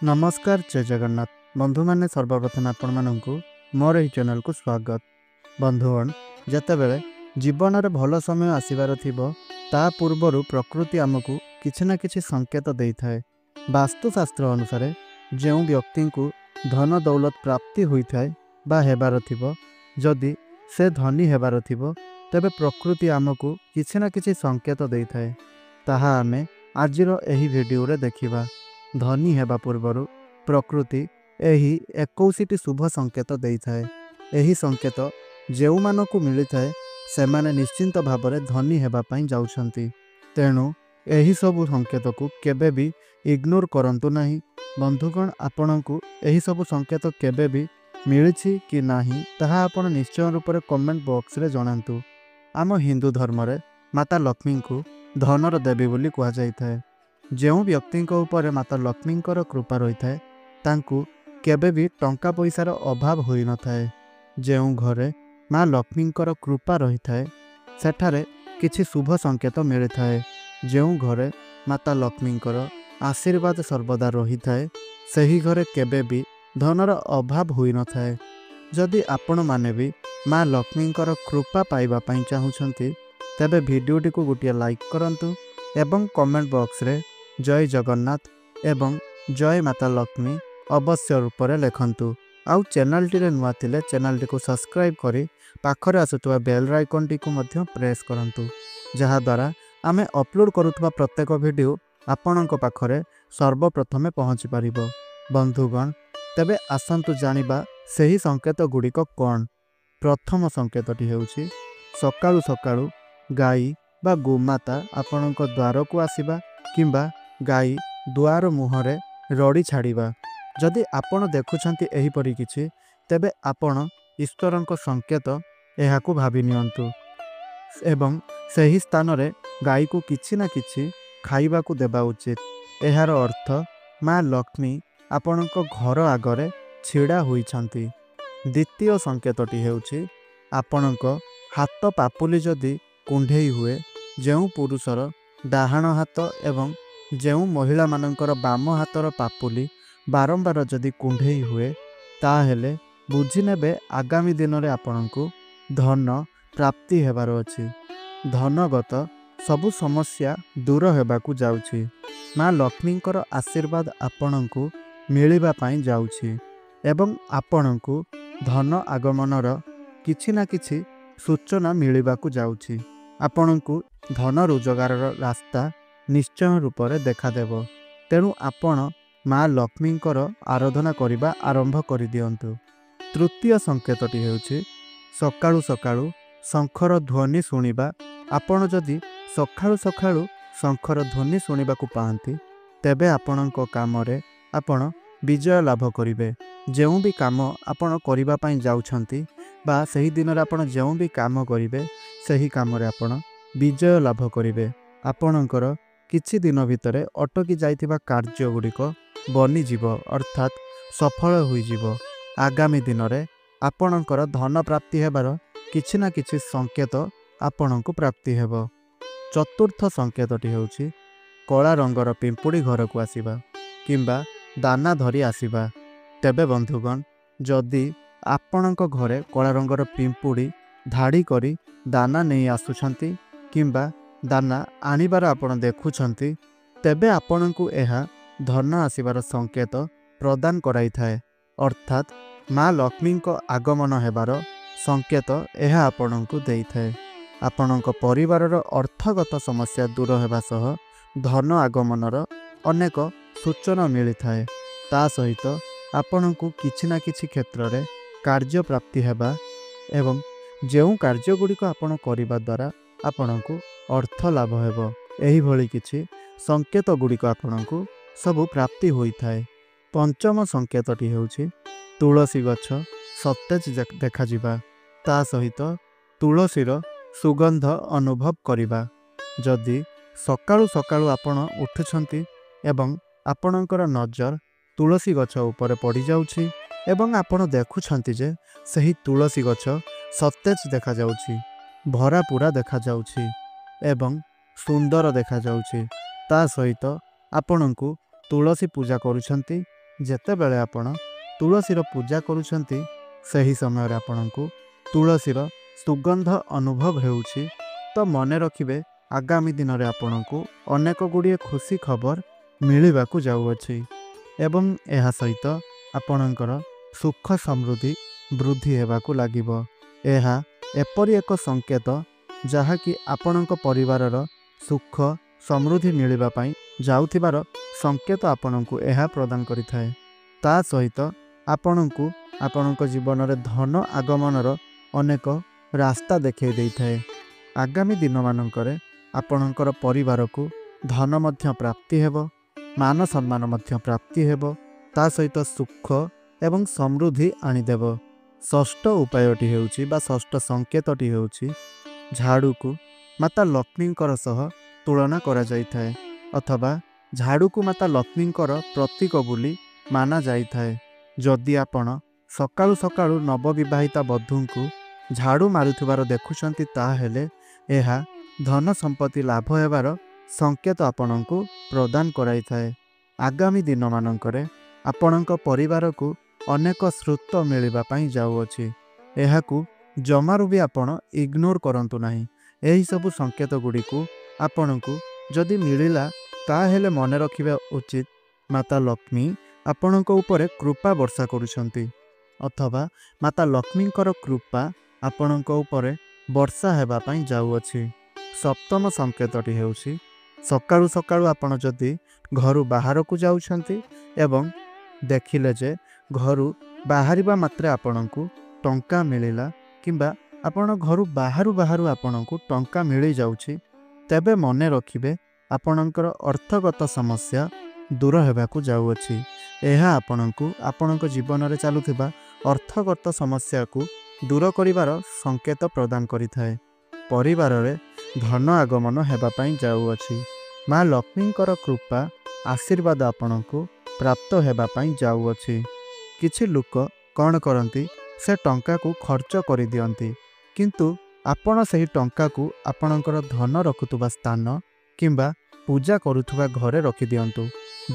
नमस्कार जय जगन्नाथ बंधु माने सर्वप्रथम आपण माननकु मोर एही चैनल को स्वागत। बंधुगण जेतेबेले जीवन रे भल समय आसीबार थिबो ता पूर्वरु प्रकृति आमको किछि ना किछि संकेत देई थाए। वास्तुशास्त्र अनुसार जेउ व्यक्ति को धन दौलत प्राप्ति होई थाए बा हेबार थिबो जदि से धनी हेबार थिबो तेबे प्रकृति आमको किछि ना किछि संकेत देई थाए। ताहा आमे आजिरो एही वीडियो रे देखिबा। धनी हेबा पूर्वरु प्रकृति एही 21टी शुभ संकेत देई थाए। एही संकेत जेउ मानकु मिली थाए से माने निश्चिंत भाबरे धनी हेबा पई जाउछंती। तेनु एही सब संकेत को केबे भी इग्नोर करंतु नाही। बंधुगण आपनकु एही सब संकेत केबे भी मिलिछि कि नाही ताहा आपण निश्चय रूप से कमेंट बॉक्स रे जणांतु। आम हिंदू धर्म रे माता लक्ष्मी को धनर देवी बोली कहा जाय थाए। जेउ व्यक्ति ऊपर माता लक्ष्मी कृपा रही थाए तांकु केबे भी टंका पैसार अभाव होई न थाए। जेउ घरे माँ लक्ष्मी कृपा रही थाए सेठारे किछि शुभ संकेत मिले थाए। जेउ घरे माता लक्ष्मी आशीर्वाद सर्वदा रही थाए सही घरे केबे भी धनर अभाव होई न थाए। जदि आपण माने भी माँ लक्ष्मी कृपा पाइबा पई चाहुछंती तेबे वीडियोटी को गोटे लाइक करंतु एवं कमेंट बॉक्स रे जय जगन्नाथ एवं जय माता लक्ष्मी अवश्य रूप से लिखंतु। आउ चैनल टी रे नुआ थिले चैनल टी को सब्सक्राइब करी पाखरे आसुतबा बेल आइकन टी को मध्य प्रेस करंतु जहा द्वारा आमे अपलोड करुतबा प्रत्येक वीडियो आपणक पाखरे सर्वप्रथमे पहुँची पारिबो। बंधुगण तेबे आसंतु जानिबा सही संकेत गुड़िक कौन। प्रथम संकेतटी हेउछि सकाळु सकाळु गाई बा गोमाता आपणक द्वार को आसीबा किंबा गाई दुआर मुहरे रड़ी छाड़िबा। जदि आपण देखुछंती एही परि किछि तेबे आपण ईश्वरंक संकेत एहाकु भाबी नियंतु एवं सही स्थान रे गाई को किछि ना किछि खाइबा को देबा उचित। एहार अर्थ माँ लक्ष्मी आपणक घर आगरे छिड़ा होइछंती। द्वितीय संकेतटी हेउछि आपणक हाथ पापुली जदि कुंढेई हुए जेउ पुरुषर डाहाण हाथ एवं जेउ महिला मानकर बाम हाथर पापुली बारंबार जदि कुंढेई हुए ताहेले बुझी नेबे आगामी दिन रे आपनकु धन प्राप्ति हेबार अछि। धनगत सबु समस्या दूर हेबाकु जाउछि। माँ लक्ष्मींकर आशीर्वाद आपनकु मिलिबा पई जाउछि एवं आपनकु धन आगमनर किछि ना किछि सूचना मिलिबाकु जाउछि। आपनकु धन रोजगार रास्ता निश्चय रूप से देखादेव। तेणु आपण माँ लक्ष्मींकर आराधना करिबा आरंभ करि दियंतु। तृतीय संकेतटी हेउछि सकाळु सकाळु शंखर ध्वनि शुणिबा। आपण जदि सकाळु सकाळु शंखर ध्वनि शुणिबाकु पाआंती तेबे आपणक काम रे आपण विजय लाभ करिवे। जेउ भी काम आपण करिबा पई जाउछंती बा सही दिन रे आपण जेउ भी काम करिवे सही काम रे आपण विजय लाभ करिवे। आपणकर किछि दिन भितरे अटकी जाइथिबा कार्य गुड़िक बनी जीव अर्थात सफल होई जीव। आगामी दिन रे आपणकर धन प्राप्ति हेबार किछि ना किछि संकेत आपणकु प्राप्ति हेबो। चतुर्थ संकेतटी हेउछि कला रंगर पिंपुड़ी घर को आसीबा किंबा दाना धरी आसीबा। तेबे बंधुगण जदि आपणक घरे कला रंगर पिंपुड़ी धाड़ी करी दाना नहीं आसुछंती किंबा दाना आनिबार आपण देखुछंती तेबे आपणकु एहा धन आसीबार संकेत प्रदान कराई थाए अर्थात माँ लक्ष्मींक आगमन हेबार संकेत एहा आपणकु देई थाए। आपणक परिवारर अर्थगत समस्या दूर हेबा सह धन आगमनर अनेक सूचना मिली थाए। ता सहित आपणकु किछि ना किछि क्षेत्र रे कार्य प्राप्ति हेबा एवं जेउ कार्य गुड़िक आपण करिबा द्वारा आपणकु अर्थ लाभ हेबो। एही भली किछि संकेत गुड़िक आपणकु सबु प्राप्ति होई थाए। पंचम संकेतटी हेउछि तुलसी गछ सतेज देखा जिबा ता सहित तुलसीर सुगंध अनुभव करिबा। जदि सकाळु सकाळु आपण उठुछंती एवं आपणकर नजर तुलसी गछ ऊपर पड़ी जाउछि एवं आपण देखुछंती जे सही तुलसी गछ सतेज देखा जाउछि भरा पूरा देखा जाउछि एवं सुंदर देखा जाउछि। ता सहित आपणकु तुलसी पूजा करुछंती ଯେତେବେଳେ ଆପଣ ତୁଳସୀର ପୂଜା କରୁଛନ୍ତି ସେହି ସମୟରେ ଆପଣଙ୍କୁ ତୁଳସୀର ସୁଗନ୍ଧ ଅନୁଭବ ହେଉଛି, ତ ମନେ ରଖିବେ ଆଗାମୀ ଦିନରେ ଆପଣଙ୍କୁ ଅନେକ ଗୁଡ଼ିଏ ଖୁସି ଖବର ମିଳିବାକୁ ଯାଉଅଛି ଏବଂ ଏହା ସହିତ ଆପଣଙ୍କର ସୁଖ ସମୃଦ୍ଧି ବୃଦ୍ଧି ହେବାକୁ ଲାଗିବ। ଏହା ଏପରି ଏକ ସଂକେତ ଯାହାକି ଆପଣଙ୍କ ପରିବାରର ସୁଖ ସମୃଦ୍ଧି ମିଳିବା ପାଇଁ ଯାଉଥିବାର ସଂକେତ ଆପଣଙ୍କୁ ଏହା ପ୍ରଦାନ କରିଥାଏ। ତା ସହିତ ଆପଣଙ୍କୁ ଆପଣଙ୍କ ଜୀବନରେ ଧନ ଆଗମନର ଅନେକ ରାସ୍ତା ଦେଖାଇ ଦେଇଥାଏ। ଆଗାମୀ ଦିନମାନଙ୍କରେ ଆପଣଙ୍କର ପରିବାରକୁ ଧନ ମଧ୍ୟ ପ୍ରାପ୍ତି ହେବ, ମାନ ସମ୍ମାନ ମଧ୍ୟ ପ୍ରାପ୍ତି ହେବ, ତା ସହିତ ସୁଖ ଏବଂ ସମୃଦ୍ଧି ଆଣିଦେବ। ଷଷ୍ଠ ଉପାୟଟି ହେଉଛି ବା ଷଷ୍ଠ ସଂକେତଟି ହେଉଛି ଝାଡ଼ୁକୁ ମାତା ଲକ୍ଷ୍ମୀଙ୍କର ସହ ତୁଳନା କରାଯାଇଥାଏ ଅଥବା ଝାଡ଼ୁକୁ ମାତା ଲକ୍ଷ୍ମୀଙ୍କର ପ୍ରତୀକ ବୋଲି ମାନା ଯାଇଥାଏ। ଯଦି ଆପଣ ସକାଳୁ ସକାଳୁ ନବବିବାହିତା ବଧୂଙ୍କୁ ଝାଡ଼ୁ ମାରୁଥିବାର ଦେଖୁଛନ୍ତି, ତାହେଲେ ଏହା ଧନ ସମ୍ପତ୍ତି ଲାଭ ହେବାର ସଂକେତ ଆପଣଙ୍କୁ ପ୍ରଦାନ କରାଇଥାଏ। ଆଗାମୀ ଦିନମାନଙ୍କରେ ଆପଣଙ୍କ ପରିବାରକୁ ଅନେକ ସ୍ରୋତ ମିଳିବା ପାଇଁ ଯାଉଅଛି। ଏହାକୁ ଜମାରୁ ବି ଆପଣ ଇଗ୍ନୋର କରନ୍ତୁ ନାହିଁ। ଏହିସବୁ ସଂକେତ ଗୁଡ଼ିକୁ ଆପଣଙ୍କୁ ଯଦି ମିଳିଲା, ତାହେଲେ ମନେ ରଖିବା ଉଚିତ ମାତା ଲକ୍ଷ୍ମୀ ଆପଣଙ୍କ ଉପରେ କୃପା ବର୍ଷା କରୁଛନ୍ତି ଅଥବା ମାତା ଲକ୍ଷ୍ମୀଙ୍କର କୃପା ଆପଣଙ୍କ ଉପରେ ବର୍ଷା ହେବା ପାଇଁ ଯାଉଅଛି। ସପ୍ତମ ସଂକେତଟି ହେଉଛି ସକାଳୁ ସକାଳୁ ଆପଣ ଯଦି ଘରୁ ବାହାରକୁ ଯାଉଛନ୍ତି ଏବଂ ଦେଖିଲେ ଯେ ଘରୁ ବାହାରିବା ମାତ୍ରେ ଆପଣଙ୍କୁ ଟଙ୍କା ମିଳିଲା କିମ୍ବା ଆପଣ ଘରୁ ବାହାରୁ ବାହାରୁ ଆପଣଙ୍କୁ ଟଙ୍କା ମିଳିଯାଉଛି, ତେବେ ମନେ ରଖିବେ ଆପଣଙ୍କର ଅର୍ଥଗତ ସମସ୍ୟା ଦୂର ହେବାକୁ ଯାଉଅଛି। ଏହା ଆପଣଙ୍କୁ ଆପଣଙ୍କ ଜୀବନରେ ଚାଲୁଥିବା ଅର୍ଥଗତ ସମସ୍ୟାକୁ ଦୂର କରିବାର ସଂକେତ ପ୍ରଦାନ କରିଥାଏ। ପରିବାରରେ ଧନ ଆଗମନ ହେବା ପାଇଁ ଯାଉଅଛି। ମା ଲକ୍ଷ୍ମୀଙ୍କର କୃପା ଆଶୀର୍ବାଦ ଆପଣଙ୍କୁ ପ୍ରାପ୍ତ ହେବା ପାଇଁ ଯାଉଅଛି। କିଛି ଲୋକ କ'ଣ କରନ୍ତି, ସେ ଟଙ୍କାକୁ ଖର୍ଚ୍ଚ କରିଦିଅନ୍ତି, କିନ୍ତୁ ଆପଣ ସେହି ଟଙ୍କାକୁ ଆପଣଙ୍କର ଧନ ରଖୁଥିବା ସ୍ଥାନ କିମ୍ବା ପୂଜା କରୁଥିବା ଘରେ ରଖିଦିଅନ୍ତୁ।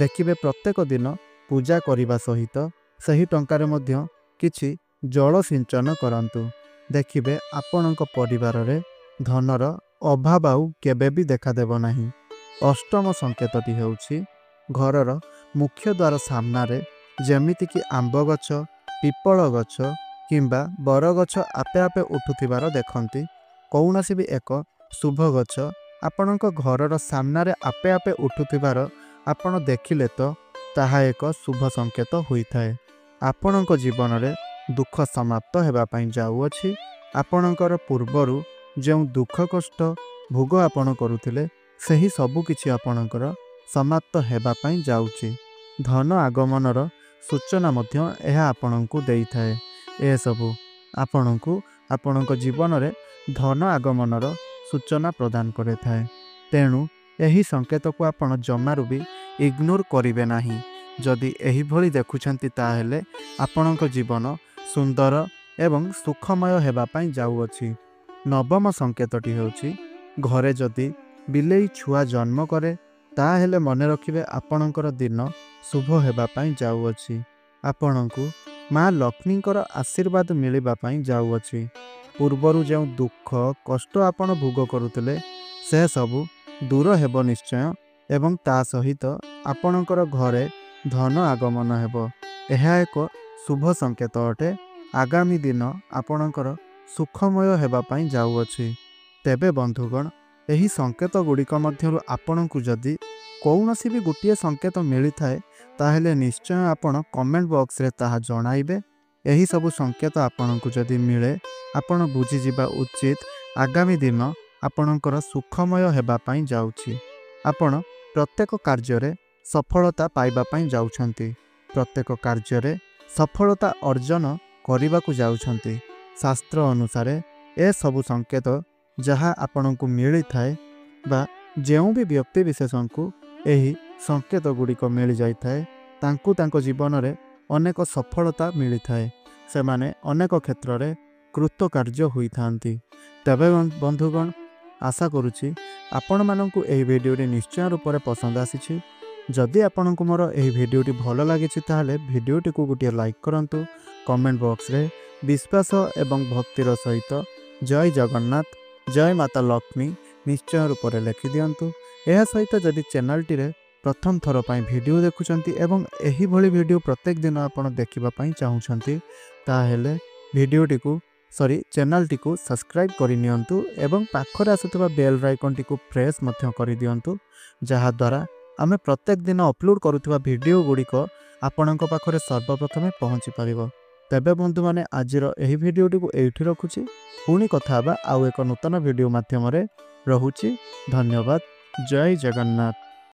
ଦେଖିବେ ପ୍ରତ୍ୟେକ ଦିନ ପୂଜା କରିବା ସହିତ ସେହି ଟଙ୍କାରେ ମଧ୍ୟ କିଛି ଜଳ ସିଞ୍ଚନ କରନ୍ତୁ। ଦେଖିବେ ଆପଣଙ୍କ ପରିବାରରେ ଧନର ଅଭାବ ଆଉ କେବେ ବି ଦେଖାଦେବ ନାହିଁ। ଅଷ୍ଟମ ସଂକେତଟି ହେଉଛି ଘରର ମୁଖ୍ୟ ଦ୍ୱାର ସାମ୍ନାରେ ଯେମିତିକି ଆମ୍ବ ଗଛ, ପିପଳ ଗଛ କିମ୍ବା ବରଗଛ ଆପେ ଆପେ ଉଠୁଥିବାର ଦେଖନ୍ତି। କୌଣସି ବି ଏକ ଶୁଭ ଗଛ ଆପଣଙ୍କ ଘରର ସାମ୍ନାରେ ଆପେ ଆପେ ଉଠୁଥିବାର ଆପଣ ଦେଖିଲେ ତ ତାହା ଏକ ଶୁଭ ସଂକେତ ହୋଇଥାଏ। ଆପଣଙ୍କ ଜୀବନରେ ଦୁଃଖ ସମାପ୍ତ ହେବା ପାଇଁ ଯାଉଅଛି। ଆପଣଙ୍କର ପୂର୍ବରୁ ଯେଉଁ ଦୁଃଖ କଷ୍ଟ ଭୋଗ ଆପଣ କରୁଥିଲେ, ସେହି ସବୁ କିଛି ଆପଣଙ୍କର ସମାପ୍ତ ହେବା ପାଇଁ ଯାଉଛି। ଧନ ଆଗମନର ସୂଚନା ମଧ୍ୟ ଏହା ଆପଣଙ୍କୁ ଦେଇଥାଏ। ଏସବୁ ଆପଣଙ୍କୁ ଆପଣଙ୍କ ଜୀବନରେ ଧନ ଆଗମନର ସୂଚନା ପ୍ରଦାନ କରିଥାଏ। ତେଣୁ ଏହି ସଂକେତକୁ ଆପଣ ଜମାରୁ ବି ଇଗ୍ନୋର କରିବେ ନାହିଁ। ଯଦି ଏହିଭଳି ଦେଖୁଛନ୍ତି, ତାହେଲେ ଆପଣଙ୍କ ଜୀବନ ସୁନ୍ଦର ଏବଂ ସୁଖମୟ ହେବା ପାଇଁ ଯାଉଅଛି। ନବମ ସଂକେତଟି ହେଉଛି ଘରେ ଯଦି ବିଲେଇ ଛୁଆ ଜନ୍ମ କରେ, ତାହେଲେ ମନେ ରଖିବେ ଆପଣଙ୍କର ଦିନ ଶୁଭ ହେବା ପାଇଁ ଯାଉଅଛି। ଆପଣଙ୍କୁ ମା ଲକ୍ଷ୍ମୀଙ୍କର ଆଶୀର୍ବାଦ ମିଳିବା ପାଇଁ ଯାଉଅଛି। ପୂର୍ବରୁ ଯେଉଁ ଦୁଃଖ କଷ୍ଟ ଆପଣ ଭୋଗ କରୁଥିଲେ, ସେସବୁ ଦୂର ହେବ ନିଶ୍ଚୟ ଏବଂ ତା ସହିତ ଆପଣଙ୍କର ଘରେ ଧନ ଆଗମନ ହେବ। ଏହା ଏକ ଶୁଭ ସଂକେତ ଅଟେ। ଆଗାମୀ ଦିନ ଆପଣଙ୍କର ସୁଖମୟ ହେବା ପାଇଁ ଯାଉଅଛି। ତେବେ ବନ୍ଧୁଗଣ, ଏହି ସଂକେତ ଗୁଡ଼ିକ ମଧ୍ୟରୁ ଆପଣଙ୍କୁ ଯଦି କୌଣସି ବି ଗୋଟିଏ ସଂକେତ ମିଳିଥାଏ, ତାହେଲେ ନିଶ୍ଚୟ ଆପଣ କମେଣ୍ଟ ବକ୍ସରେ ତାହା ଜଣାଇବେ। ଏହିସବୁ ସଂକେତ ଆପଣଙ୍କୁ ଯଦି ମିଳେ, ଆପଣ ବୁଝିଯିବା ଉଚିତ ଆଗାମୀ ଦିନ ଆପଣଙ୍କର ସୁଖମୟ ହେବା ପାଇଁ ଯାଉଛି। ଆପଣ ପ୍ରତ୍ୟେକ କାର୍ଯ୍ୟରେ ସଫଳତା ପାଇବା ପାଇଁ ଯାଉଛନ୍ତି। ପ୍ରତ୍ୟେକ କାର୍ଯ୍ୟରେ ସଫଳତା ଅର୍ଜନ କରିବାକୁ ଯାଉଛନ୍ତି। ଶାସ୍ତ୍ର ଅନୁସାରେ ଏସବୁ ସଂକେତ ଯାହା ଆପଣଙ୍କୁ ମିଳିଥାଏ ବା ଯେଉଁ ବି ବ୍ୟକ୍ତି ବିଶେଷଙ୍କୁ ଏହି ସଂକେତ ଗୁଡ଼ିକ ମିଳିଯାଇଥାଏ, ତାଙ୍କୁ ତାଙ୍କ ଜୀବନରେ ଅନେକ ସଫଳତା ମିଳିଥାଏ। ସେମାନେ ଅନେକ କ୍ଷେତ୍ରରେ କୃତକାର୍ଯ୍ୟ ହୋଇଥାନ୍ତି। ତେବେ ବନ୍ଧୁଗଣ, ଆଶା କରୁଛି ଆପଣମାନଙ୍କୁ ଏହି ଭିଡ଼ିଓଟି ନିଶ୍ଚୟ ରୂପରେ ପସନ୍ଦ ଆସିଛି। जदि आपंक मोर यह भिडटी भल लगी ताहले भिडटी को गोटे लाइक करूँ। कमेंट बॉक्स रे विश्वास एवं भक्तिर सहित जय जगन्नाथ जय माता लक्ष्मी निश्चय रूप से लिखि दिंतु। यह सहित जदि चैनल टी प्रथम थर पर भिडियो देखुंती एवं यही भली भिडियो प्रत्येक दिन आप देखापी चाहूँगी ताहेले भिडियोटी को चैनल टी को सब्सक्राइब करनियंतु एवं पाखरे आसुवा बेल आइकन टी को प्रेस कर दिंतु जहाद्वारा आमे प्रत्येक दिन अपलोड करुवा भिडियो गुड़िक आपणक पाखरे सर्वप्रथमे पहुँची पारिबो। तेबे बंधु माने आजिर एही भिडियोटी को एठी रखुछि। पुणी कथा हेबा आउ एक नूतन भिडियो माध्यम रे रहुछि। धन्यवाद। जय जगन्नाथ।